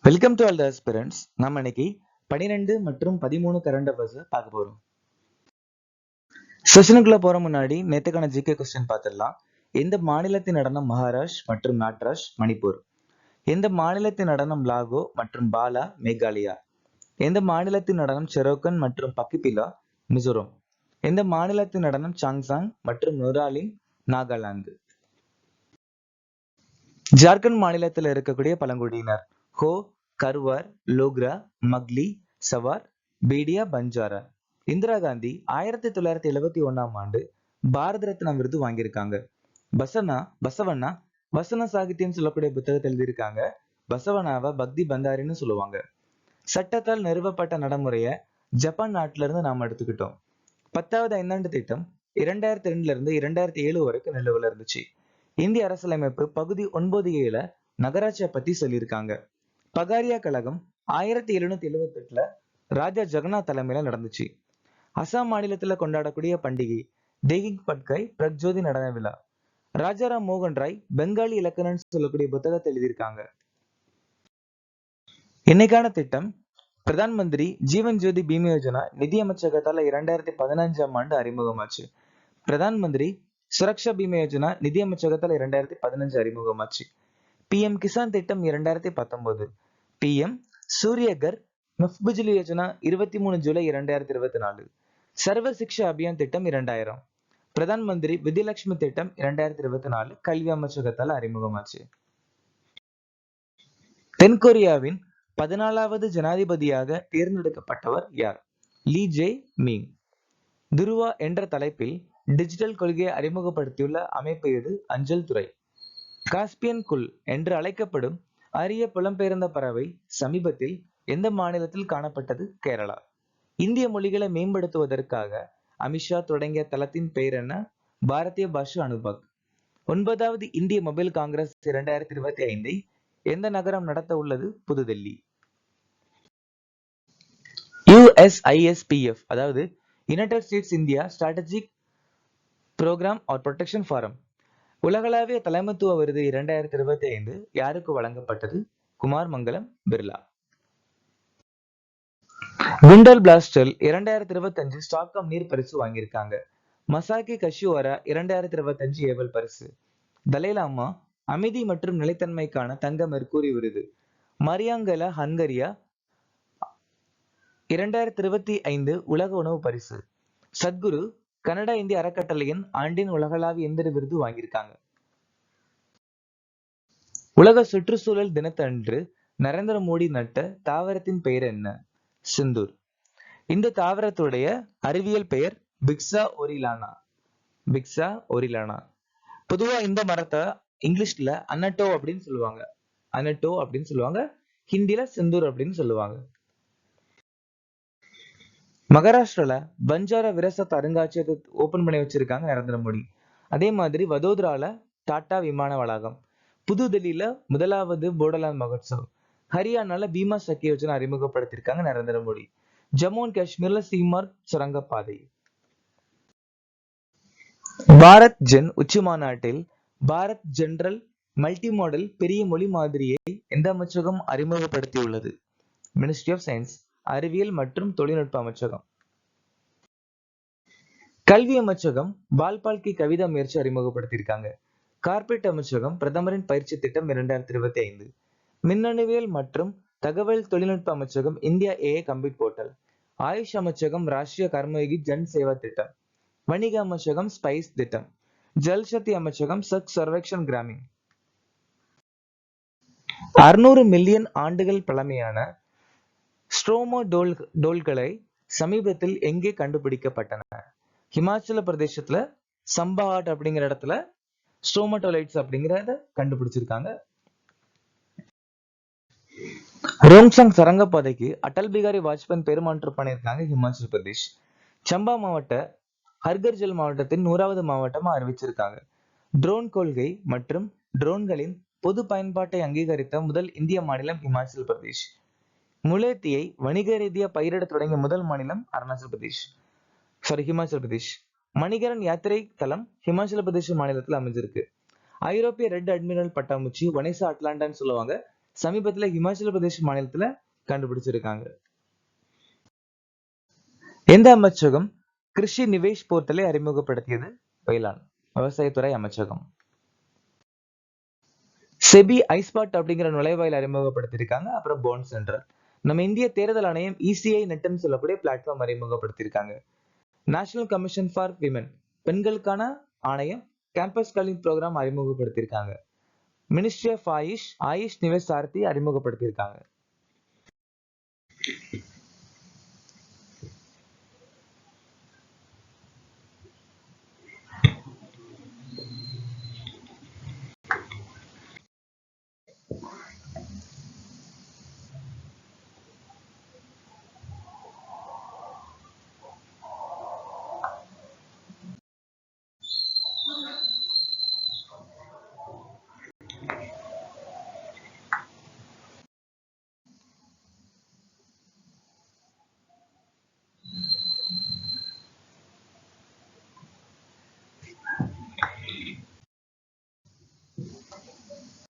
Welcome to all the aspirants. நம்ம இன்னைக்கு 12 மற்றும் 13 கரண்ட் அஃபேர்ஸ் பார்க்க போறோம். செஷனுக்குள்ள போற முன்னாடி நேத்துக்கான ஜிகே கொஸ்டின் பார்த்துடலாம். எந்த மாநிலத்தின் நடனம் மகாராஷ்டிர மற்றும் நாட்ராஜ் மணிப்பூர்? எந்த மாநிலத்தின் நடனம் லாகோ மற்றும் பாலா மேகாலயா? எந்த மாநிலத்தின் நடனம் செரோக்கன் மற்றும் பக்கிபிலா மிசோரம்? எந்த மாநிலத்தின் நடனம் சாங்சாங் மற்றும் நுராலிங் நாகாலாந்து? ஜார்க்கண்ட் மாநிலத்தில் இருக்கக்கூடிய பழங்குடியினர் ஹோ, கர்வார், லோக்ரா, மக்லி, சவார், பேடியா, பஞ்சாரா. இந்திரா காந்தி 1971ஆம் ஆண்டு பாரத ரத்னா விருது வாங்கியிருக்காங்க. பசவண்ணா வசன சாகித்யம் சொல்லக்கூடிய புத்தகத்தை எழுதியிருக்காங்க. பசவண்ணாவை பக்தி பந்தாரின்னு சொல்லுவாங்க. சட்டத்தால் நிறுவப்பட்ட நடைமுறைய ஜப்பான் நாட்டில இருந்து நாம் எடுத்துக்கிட்டோம். 10வது ஐந்தாண்டு திட்டம் 2002 இருந்து 2007 வரைக்கும் நிலுவையில் இருந்துச்சு. இந்திய அரசியலமைப்பு பகுதி 9A நகராட்சியை பத்தி சொல்லியிருக்காங்க. பகாரியா கழகம் 1778 ராஜா ஜெகநாத் தலைமையில நடந்துச்சு. அசாம் மாநிலத்துல கொண்டாடக்கூடிய பண்டிகை தேகிங் பட்காய் பிரக்ஜோதி நடன விழா. ராஜாராம் மோகன் ராய் பெங்காலி இலக்கணம் சொல்லக்கூடிய புத்தகத்தை எழுதியிருக்காங்க. இன்னைக்கான திட்டம் பிரதான் மந்திரி ஜீவன் ஜோதி பீமா யோஜனா நிதி அமைச்சகத்தால 2015ஆம் ஆண்டு அறிமுகமாச்சு. பிரதான் மந்திரி சுரக்ஷா பீமா யோஜனா நிதி அமைச்சகத்தால 2015 அறிமுகமாச்சு. PM கிசான் திட்டம் 2019. PM சூரியகர் முஃப்த் யோஜனா 23 ஜூலை 2024. சர்வ சிக்ஷா அபியான் திட்டம் 2000. பிரதான் மந்திரி வித்யலட்சுமி திட்டம் 2024 கல்வி அமைச்சகத்தால் அறிமுகமாச்சு. தென்கொரியாவின் 14வது ஜனாதிபதியாக தேர்ந்தெடுக்கப்பட்டவர் யார்? Lee Jae Myung. துருவா என்ற தலைப்பில் டிஜிட்டல் கொள்கையை அறிமுகப்படுத்தியுள்ள அமைப்பு எது? அஞ்சல் துறை. காஸ்பியன் குல் என்று அழைக்கப்படும் அரிய புலம்பெயர்ந்த பறவை சமீபத்தில் எந்த மாநிலத்தில் காணப்பட்டது? கேரளா. இந்திய மொழிகளை மேம்படுத்துவதற்காக அமித்ஷா தொடங்கிய தளத்தின் பெயர் என்ன? பாரதிய பாஷா அனுபக். 9வது இந்திய மொபைல் காங்கிரஸ் 2025 எந்த நகரம் நடத்த உள்ளது? புதுடெல்லி. USISPF அதாவது United States India strategic program or protection forum உலகளாவிய தலைமைத்துவ விருது 2025 யாருக்கு வழங்கப்பட்டது? குமார் மங்கலம் பிர்லா. குண்டல் பிளாஸ்டல் 2025 ஸ்டாக்ஹோம் நீர் பரிசு வாங்கியிருக்காங்க. மசாகி கஷியோரா 2025 ஏவல் பரிசு. தலைலாமா அமைதி மற்றும் நிலைத்தன்மைக்கான தங்க மெர்க்கூரி விருது. மரியாங்கலா ஹங்கரியா 2025 உலக உணவு பரிசு. சத்குரு கனடா இந்திய அறக்கட்டளையின் ஆண்டின் உலகளாவிய எந்திர விருது வாங்கியிருக்காங்க. உலக சுற்றுச்சூழல் தினத்தன்று நரேந்திர மோடி நட்ட தாவரத்தின் பெயர் என்ன? சிந்தூர். இந்த தாவரத்துடைய அறிவியல் பெயர் பிக்ஸா ஒரிலானா. பிக்ஸா ஒரிலானா. பொதுவா இந்த மரத்தை இங்கிலீஷ்ல அனட்டோ அப்படின்னு சொல்லுவாங்க. அனட்டோ அப்படின்னு சொல்லுவாங்க. ஹிந்தில சிந்தூர் அப்படின்னு சொல்லுவாங்க. மகாராஷ்டிரால பஞ்சாரா விராசத் அருங்காட்சியகத்தை ஓபன் பண்ணி வச்சிருக்காங்க நரேந்திர மோடி. அதே மாதிரி வதோதரால டாடா விமான வளாகம். புதுதில்லியில முதலாவது போடோலாந்து மகோத்சவ். ஹரியானால பீமா சக்கி யோஜனா அறிமுகப்படுத்திருக்காங்க நரேந்திர மோடி. ஜம்மு அண்ட் காஷ்மீர்ல சீமார் சுரங்கப்பாதை. பாரத் ஜென் உச்சி மாநாட்டில் பாரத் ஜெனரல் மல்டி மாடல் பெரிய மொழி மாதிரியை எந்த அமைச்சகம் அறிமுகப்படுத்தியுள்ளது? மினிஸ்ட்ரி ஆஃப் சயின்ஸ் அறிவியல் மற்றும் தொழில்நுட்ப அமைச்சகம். கல்வி அமைச்சகம் பால்பால்கி கவிதா முயற்சி அறிமுகப்படுத்தியிருக்காங்க. கார்ப்பரேட் அமைச்சகம் பிரதமரின் பயிற்சி திட்டம் 2025. மின்னணுவியல் மற்றும் தகவல் தொழில்நுட்ப அமைச்சகம் India AI compute portal. AYUSH அமைச்சகம் ராஷ்டிரிய கர்மயோகி ஜன் சேவா திட்டம். வணிக அமைச்சகம் ஸ்பைஸ் திட்டம். ஜல் சக்தி அமைச்சகம் சக் சர்வேக்ஷன் கிராமின். 600 மில்லியன் ஆண்டுகள் பழமையான ஸ்ட்ரோமோடோல்களை சமீபத்தில் எங்கே கண்டுபிடிக்கப்பட்டன? ஹிமாச்சல பிரதேசத்துல சம்பாஹாட் அப்படிங்கிற இடத்துல ஸ்ட்ரோமோடோலைட்ஸ் அப்படிங்கிறத கண்டுபிடிச்சிருக்காங்க. ரோங்சாங் சரங்கப்பாதைக்கு அடல் பிகாரி வாஜ்பேயி பெருமாற்றம் பண்ணியிருக்காங்க ஹிமாச்சல பிரதேஷ். சம்பா மாவட்ட ஹர்கர்ஜல் மாவட்டத்தின் 100வது மாவட்டமா அறிவிச்சிருக்காங்க. ட்ரோன் கொள்கை மற்றும் ட்ரோன்களின் பொது பயன்பாட்டை அங்கீகரித்த முதல் இந்திய மாநிலம் ஹிமாச்சல பிரதேஷ். முளேத்தியை வணிக ரீதியா பயிரிட தொடங்கிய முதல் மாநிலம் ஹிமாச்சல பிரதேஷ். மணிகரன் யாத்திரை தலம் ஹிமாச்சல பிரதேஷ் மாநிலத்தில் அமைஞ்சிருக்கு. ஐரோப்பிய ரெட் அட்மிரல் பட்டாம்பூச்சி வனேசா அட்லாண்டான்னு சொல்லுவாங்க. சமீபத்துல ஹிமாச்சல பிரதேஷ் மாநிலத்துல கண்டுபிடிச்சிருக்காங்க. எந்த அமைச்சகம் கிருஷி நிவேஷ் போர்ட்டலை அறிமுகப்படுத்தியது? வேளாண் விவசாயத்துறை அமைச்சகம். செபி ஐஸ்பாட் அப்படிங்கிற நுழைவாயில் அறிமுகப்படுத்தியிருக்காங்க. அப்புறம் போன் சென்டர். நம்ம இந்திய தேர்தல் ஆணையம் இசிஐ நெட்னு சொல்லக்கூடிய பிளாட்ஃபார்ம் அறிமுகப்படுத்தியிருக்காங்க. நேஷனல் கமிஷன் ஃபார் விமன் பெண்களுக்கான ஆணையம் கேம்பஸ் காலிங் ப்ரோக்ராம் அறிமுகப்படுத்தியிருக்காங்க. Ministry of AYUSH Nivesh Sarathi அறிமுகப்படுத்தியிருக்காங்க.